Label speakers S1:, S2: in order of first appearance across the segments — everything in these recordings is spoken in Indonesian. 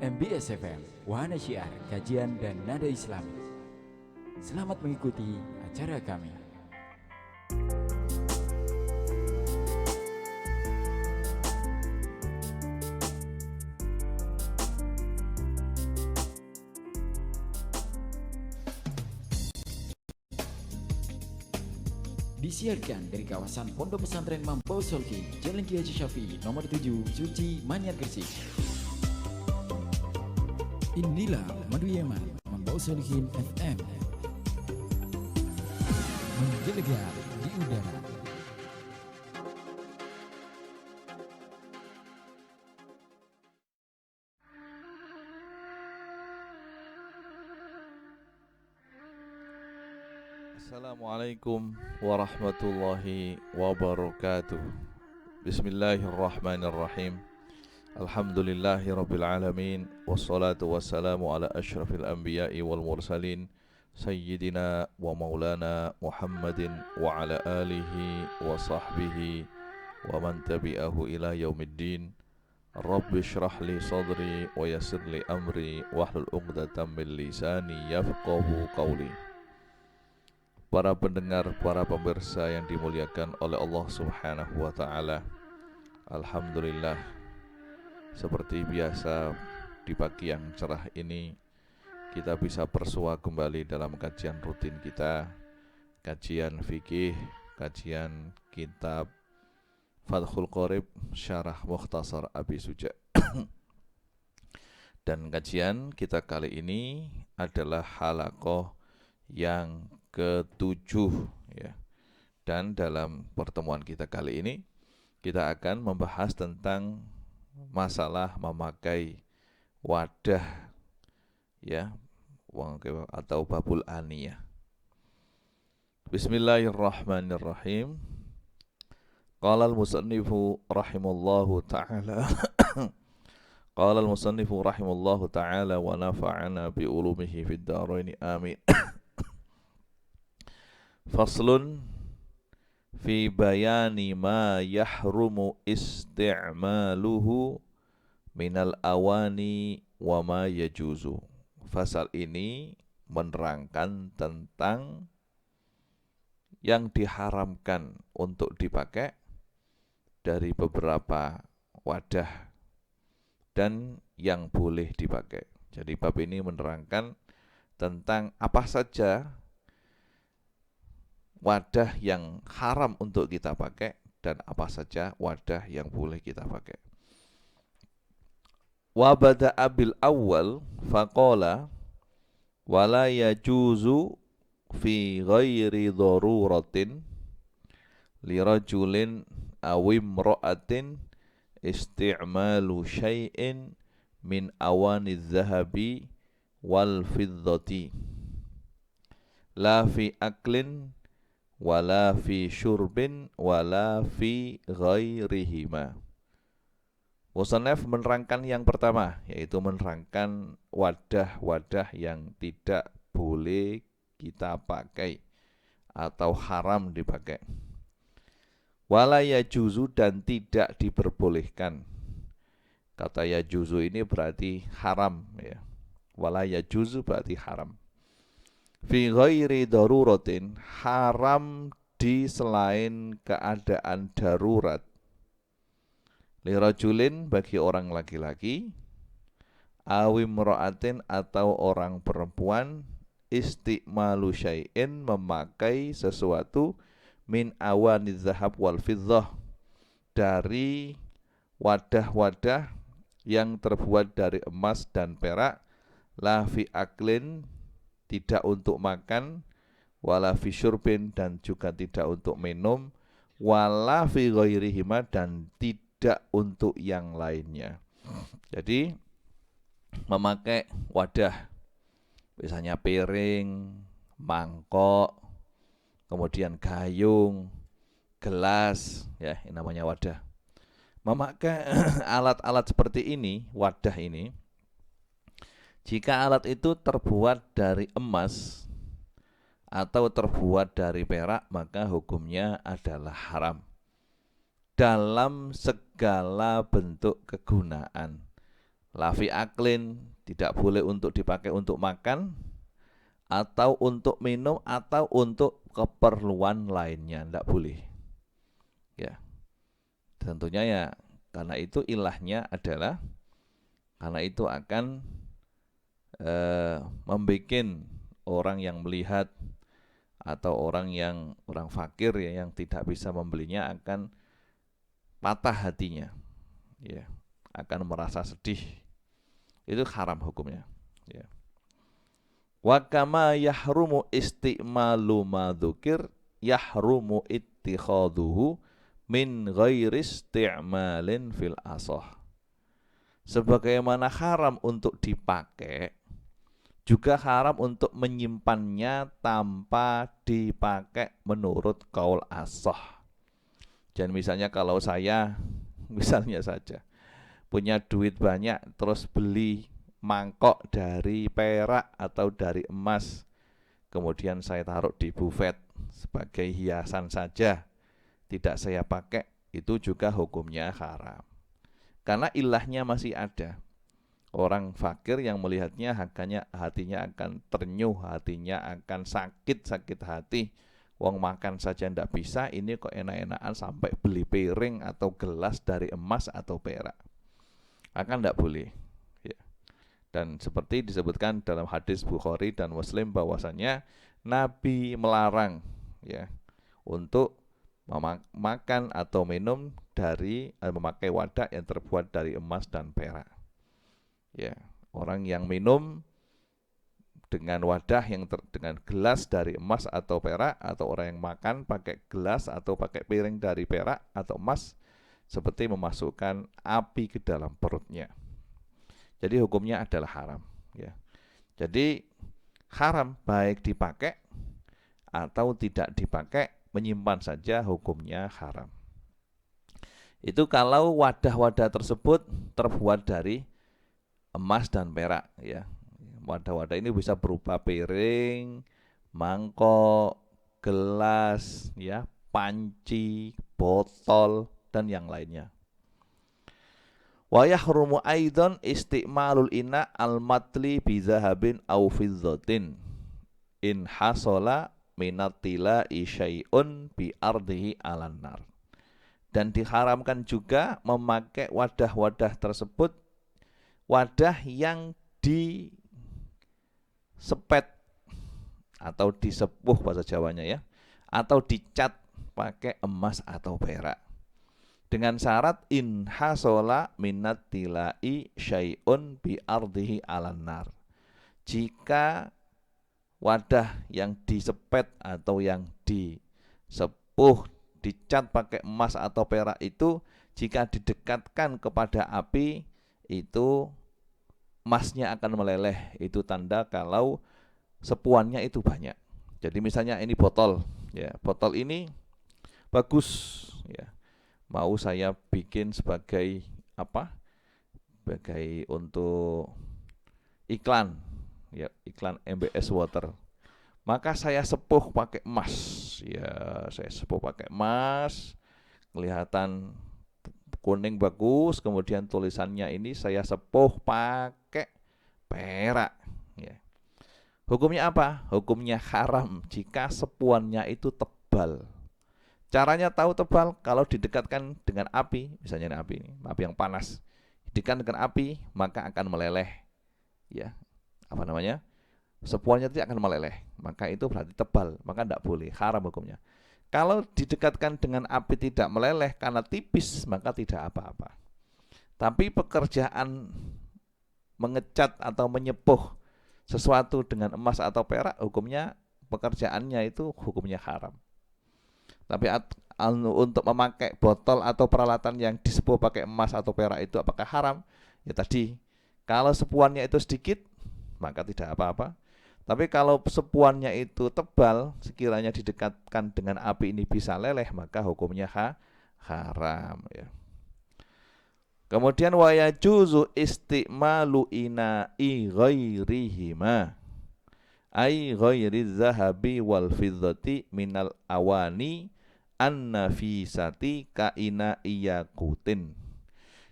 S1: MBS FM, Wahana Syiar, Kajian dan Nada Islami. Selamat mengikuti acara kami. Disiarkan dari kawasan Pondok Pesantren Mampu Solki, Jalan Kiai Haji Syafi'i, nomor 7, Suci, Manyar, Gresik. Inilah Madu Yaman, Mampu Solihin FM. Menggelegar di udara.
S2: Assalamualaikum warahmatullahi wabarakatuh. Bismillahirrahmanirrahim. Alhamdulillahi rabbil alamin. Wassalatu wassalamu ala ashrafil anbiya'i wal mursalin Sayyidina wa maulana Muhammadin wa ala alihi wa sahbihi wa man tabi'ahu ila yaumiddin. Rabbi shrah li sadri wa yassir li amri wahlul 'uqdatam min lisani yafqahu qawli. Para pendengar, para pemirsa yang dimuliakan oleh Allah Subhanahu wa ta'ala, alhamdulillah, seperti biasa di pagi yang cerah ini kita bisa bersua kembali dalam kajian rutin kita, kajian fikih, kajian kitab Fathul Qorib Syarah Mukhtasar Abi Suja. Dan kajian kita kali ini adalah halaqah yang ke-7 ya. Dan dalam pertemuan kita kali ini kita akan membahas tentang masalah memakai wadah ya atau babul aniyah. Bismillahirrahmanirrahim. Qala al-musannifu rahimallahu ta'ala Qala al-musannifu rahimallahu ta'ala wa nafa'ana bi ulumihi fid dharain amin. Faslun fi bayani ma yahrumu isti'maluhu minal awani wa ma yajuzu. Fasal ini menerangkan tentang yang diharamkan untuk dipakai dari beberapa wadah dan yang boleh dipakai. Jadi bab ini menerangkan tentang apa saja wadah yang haram untuk kita pakai dan apa saja wadah yang boleh kita pakai. Wa bada'a bil awwal faqala wala yajuzu fi ghairi daruratin lirajulin aw imra'atin isti'malu syai'in min awaniz zahabi wal fiddati la fi aklin wala fi syurbin wala fi ghairihima. Musannaf menerangkan yang pertama, yaitu menerangkan wadah-wadah yang tidak boleh kita pakai atau haram dipakai. Wala yajuzu, dan tidak diperbolehkan. Kata yajuzu ini berarti haram ya. Wala yajuzu berarti haram. Fi ghairi daruratin, haram di selain keadaan darurat. Lirajulin, bagi orang laki-laki, awim ro'atin, atau orang perempuan, isti'malu syai'in, memakai sesuatu, min awaniz zahab wal fiddah, dari wadah-wadah yang terbuat dari emas dan perak, la fi aklin, tidak untuk makan, wala fi syurbin, dan juga tidak untuk minum, wala fi ghairihima, dan tidak untuk yang lainnya. Jadi memakai wadah, misalnya piring, mangkok, kemudian gayung, gelas, ya ini namanya wadah. Memakai alat-alat seperti ini, wadah ini, jika alat itu terbuat dari emas atau terbuat dari perak, maka hukumnya adalah haram dalam segala bentuk kegunaan, Lafi aklin, tidak boleh untuk dipakai untuk makan atau untuk minum atau untuk keperluan lainnya, tidak boleh. Ya, tentunya ya karena itu ilahnya adalah karena itu akan membuat orang yang melihat atau orang fakir ya yang tidak bisa membelinya akan patah hatinya, ya, akan merasa sedih. Itu haram hukumnya. Ya. Wa kama yahrumu isti'malu ma dzukir yahrumu ittikhaduhu min ghairi isti'malin fil asah. Sebagaimana haram untuk dipakai, juga haram untuk menyimpannya tanpa dipakai menurut qaul asah. Dan misalnya kalau saya, misalnya saja, punya duit banyak terus beli mangkok dari perak atau dari emas, kemudian saya taruh di bufet sebagai hiasan saja, tidak saya pakai, itu juga hukumnya haram. Karena ilahnya masih ada. Orang fakir yang melihatnya hatinya akan ternyuh, hatinya akan sakit hati. Wong makan saja ndak bisa, ini kok enak-enakan sampai beli piring atau gelas dari emas atau perak. Akan ndak boleh. Ya. Dan seperti disebutkan dalam hadis Bukhari dan Muslim bahwasanya Nabi melarang ya untuk makan atau minum dari memakai wadah yang terbuat dari emas dan perak. Ya, orang yang minum dengan wadah dengan gelas dari emas atau perak, atau orang yang makan pakai gelas atau pakai piring dari perak atau emas, seperti memasukkan api ke dalam perutnya. Jadi hukumnya adalah haram. Ya. Jadi haram baik dipakai atau tidak dipakai, menyimpan saja hukumnya haram. Itu kalau wadah-wadah tersebut terbuat dari emas dan perak ya. Wadah-wadah ini bisa berupa piring, mangkok, gelas ya, panci, botol dan yang lainnya. Wa yahrumu aidan isti'malul ina al-matli bi dzahabin aw fiddatin in hasala minatila isyai'un bi ardihi alan nar. Dan diharamkan juga memakai wadah-wadah tersebut, wadah yang disepet atau disepuh bahasa Jawanya ya, atau dicat pakai emas atau perak, dengan syarat in hasola minat tilai syai'un bi ardihi alan nar. Jika wadah yang disepet atau yang disepuh, dicat pakai emas atau perak itu, jika didekatkan kepada api, itu emasnya akan meleleh. Itu tanda kalau sepuannya itu banyak. Jadi misalnya ini botol, ya, botol ini bagus, ya, mau saya bikin sebagai apa? Sebagai untuk iklan, ya, iklan MBS Water. Maka saya sepuh pakai emas, ya, saya sepuh pakai emas, kelihatan kuning bagus, kemudian tulisannya ini saya sepuh pakai perak. Ya. Hukumnya apa? Hukumnya haram jika sepuannya itu tebal. Caranya tahu tebal kalau didekatkan dengan api, misalnya api yang panas, didekatkan dengan api maka akan meleleh. Ya, apa namanya? Sepuannya itu akan meleleh, maka itu berarti tebal, maka tidak boleh, haram hukumnya. Kalau didekatkan dengan api tidak meleleh karena tipis, maka tidak apa-apa. Tapi pekerjaan mengecat atau menyepuh sesuatu dengan emas atau perak, hukumnya pekerjaannya itu hukumnya haram. Tapi untuk memakai botol atau peralatan yang disepuh pakai emas atau perak itu apakah haram? Ya tadi, kalau sepuannya itu sedikit, maka tidak apa-apa. Tapi kalau sepuannya itu tebal, sekiranya didekatkan dengan api ini bisa leleh, maka hukumnya haram. Ya. Kemudian wa yajuzu isti'malu ina'i ghairihima, ai ghairi zahabi wal fiddati minal awani an-nafisati ka ina'i yaqutin.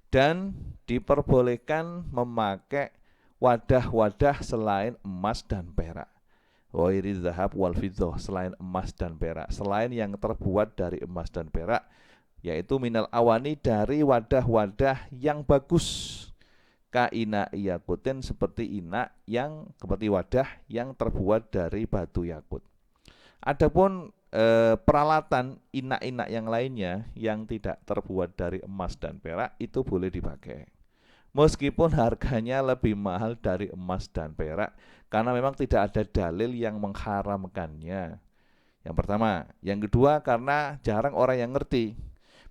S2: dan diperbolehkan memakai wadah-wadah selain emas dan perak. Ghairi dzahab wal fiddah, selain emas dan perak, selain yang terbuat dari emas dan perak, yaitu minal awani, dari wadah-wadah yang bagus. Ka ina yakutin, seperti ina yang seperti wadah yang terbuat dari batu yakut. Adapun peralatan ina-ina yang lainnya yang tidak terbuat dari emas dan perak itu boleh dipakai, meskipun harganya lebih mahal dari emas dan perak, karena memang tidak ada dalil yang mengharamkannya. Yang pertama. Yang kedua, karena jarang orang yang ngerti.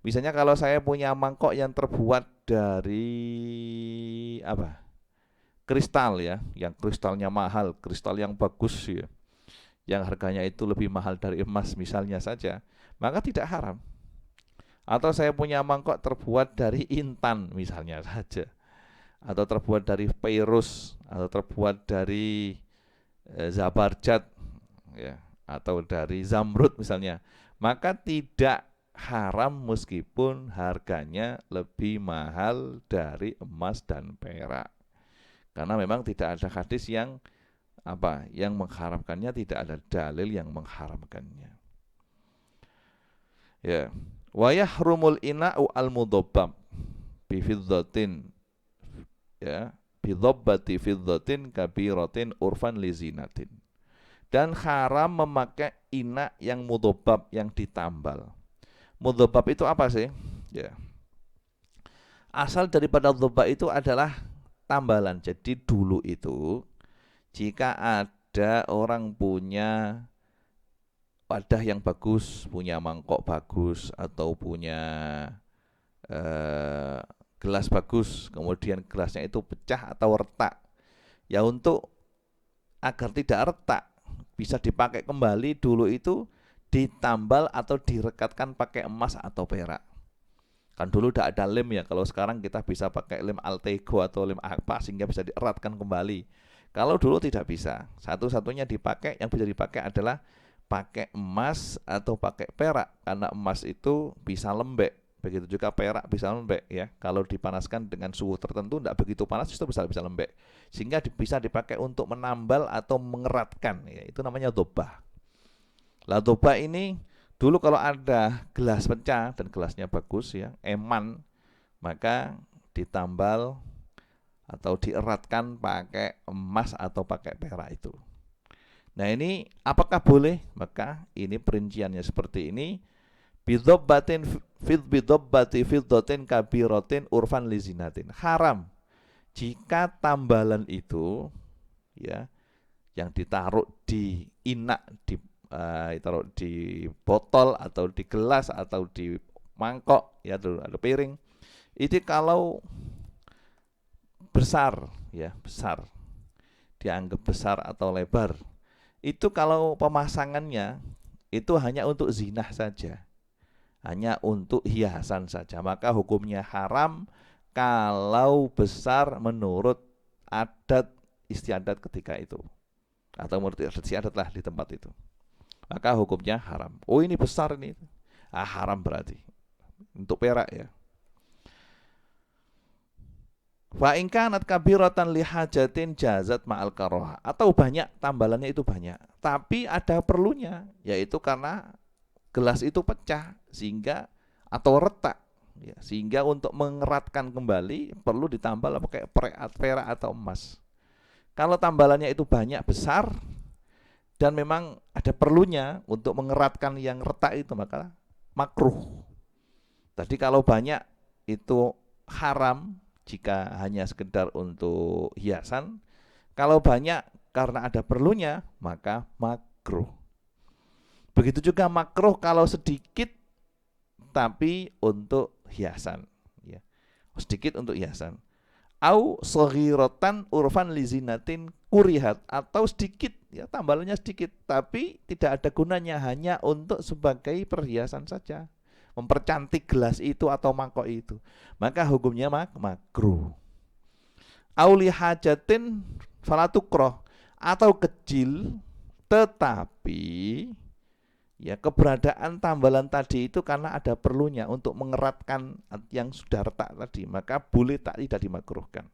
S2: Misalnya kalau saya punya mangkok yang terbuat dari apa? Kristal ya, yang kristalnya mahal, kristal yang bagus ya, yang harganya itu lebih mahal dari emas misalnya saja, maka tidak haram. Atau saya punya mangkok terbuat dari intan misalnya saja, atau terbuat dari peirus, atau terbuat dari zabarjat ya, atau dari zamrud misalnya, maka tidak haram meskipun harganya lebih mahal dari emas dan perak, karena memang tidak ada hadis yang yang mengharamkannya, tidak ada dalil yang mengharamkannya. Ya, wa yahrumul ina'u al-mudabbab bi fiddatin, ya, bi dhabbati fiddatin kabiratin urfan li zinatin. Dan haram memakai ina yang mudhabbab, yang ditambal. Mudhabbab itu apa sih? Ya. Asal daripada dhabbab itu adalah tambalan. Jadi dulu itu jika ada orang punya wadah yang bagus, punya mangkok bagus, atau punya gelas bagus, kemudian gelasnya itu pecah atau retak, ya untuk agar tidak retak, bisa dipakai kembali, dulu itu ditambal atau direkatkan pakai emas atau perak. Kan dulu udah ada lem ya, kalau sekarang kita bisa pakai lem Altego atau lem apa sehingga bisa dieratkan kembali. Kalau dulu tidak bisa, satu-satunya dipakai, yang bisa dipakai adalah pakai emas atau pakai perak, karena emas itu bisa lembek, begitu juga perak bisa lembek ya. Kalau dipanaskan dengan suhu tertentu tidak begitu panas, itu bisa lembek, sehingga bisa dipakai untuk menambal atau mengeratkan ya, itu namanya dobah. Lah dobah ini dulu kalau ada gelas pecah dan gelasnya bagus ya, eman, maka ditambal atau dieratkan pakai emas atau pakai perak itu. Nah ini apakah boleh? Maka ini perinciannya seperti ini. Bidobbatin bidobbati fiddatin kabiratin urfan lizinatin. Haram jika tambalan itu ya, yang ditaruh di inak, ditaruh di botol atau di gelas atau di mangkok ya, ada piring, itu kalau besar ya, besar, dianggap besar atau lebar, itu kalau pemasangannya itu hanya untuk zinah saja, hanya untuk hiasan saja, maka hukumnya haram kalau besar menurut adat istiadat ketika itu, atau menurut adat istiadat lah di tempat itu, maka hukumnya haram. Oh ini besar ini, haram berarti untuk perak ya. Fa in kanat kabiratan li hajatin jazat ma'al karoha, atau banyak, tambalannya itu banyak tapi ada perlunya, yaitu karena gelas itu pecah sehingga atau retak ya, sehingga untuk mengeratkan kembali perlu ditambal pakai perak atau emas. Kalau tambalannya itu banyak, besar, dan memang ada perlunya untuk mengeratkan yang retak itu, maka makruh. Tadi kalau banyak itu haram jika hanya sekedar untuk hiasan. Kalau banyak karena ada perlunya, maka makruh. Begitu juga makruh kalau sedikit tapi untuk hiasan ya. Sedikit untuk hiasan. Au saghiratan urfan lizinatin kurihat, atau sedikit ya, tambalannya sedikit tapi tidak ada gunanya, hanya untuk sebagai perhiasan saja, mempercantik gelas itu atau mangkok itu, maka hukumnya makruh. Auli hajatin falatukroh, atau kecil tetapi Ya, keberadaan tambalan tadi itu karena ada perlunya untuk mengeratkan yang sudah retak tadi, maka boleh tidak dimakruhkan.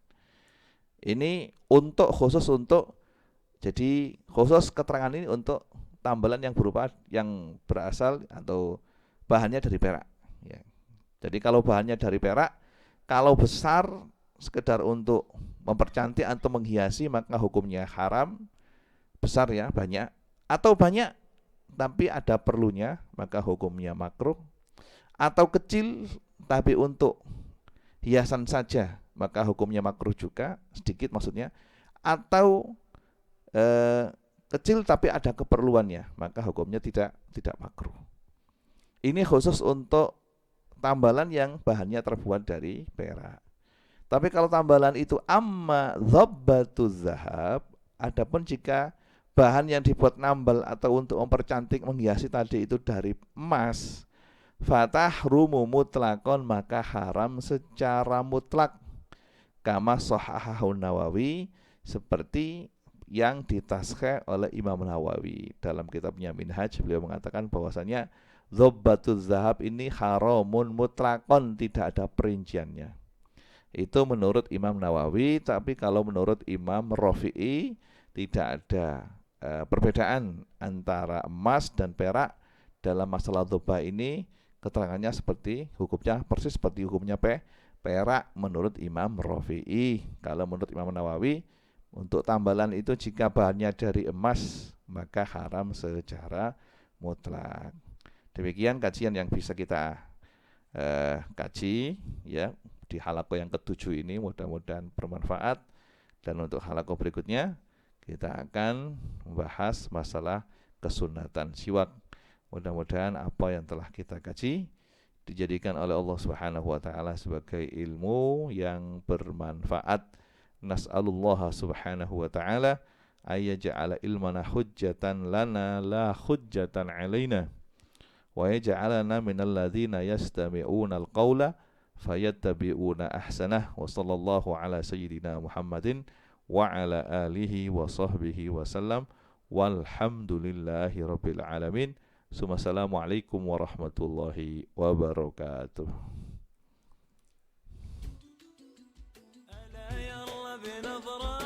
S2: Ini khusus untuk, jadi khusus keterangan ini untuk tambalan yang berupa yang berasal atau bahannya dari perak. Ya. Jadi kalau bahannya dari perak, kalau besar sekedar untuk mempercantik atau menghiasi maka hukumnya haram, besar ya banyak, atau banyak tapi ada perlunya maka hukumnya makruh, atau kecil tapi untuk hiasan saja maka hukumnya makruh juga, sedikit maksudnya, atau kecil tapi ada keperluannya maka hukumnya tidak makruh. Ini khusus untuk tambalan yang bahannya terbuat dari perak. Tapi kalau tambalan itu amma dhabbatuz zahab, adapun jika bahan yang dibuat nambal atau untuk mempercantik menghiasi tadi itu dari emas, fatahrumu mutlaqon, maka haram secara mutlak, kama shahahahu Nawawi, seperti yang ditasheh oleh Imam Nawawi dalam kitabnya Minhaj. Beliau mengatakan bahwasanya dhabbatuz zahab ini haramun mutlaqon, tidak ada perinciannya. Itu menurut Imam Nawawi, tapi kalau menurut Imam Rafi'i tidak ada perbedaan antara emas dan perak dalam masalah dhobah ini. Keterangannya seperti hukumnya persis seperti hukumnya perak menurut Imam Rafi'i. Kalau menurut Imam Nawawi, untuk tambalan itu jika bahannya dari emas maka haram secara mutlak. Demikian kajian yang bisa kita kaji ya di halaqah yang ke-7 ini, mudah-mudahan bermanfaat. Dan untuk halaqah berikutnya kita akan membahas masalah kesunatan siwak. Mudah-mudahan apa yang telah kita kaji dijadikan oleh Allah Subhanahu wa taala sebagai ilmu yang bermanfaat. Nas'alullah Subhanahu wa taala ayyaj'ala ilmana hujjatan lana la hujjatan alaina, wa yaj'alana minal ladzina yastami'una al-qaula fayattabi'una ahsanah. Wa sallallahu ala sayyidina Muhammadin wa ala alihi wa sahbihi wa sallam, walhamdulillahi rabbil alamin. Assalamualaikum warahmatullahi wabarakatuh. ألا يلا بنظرة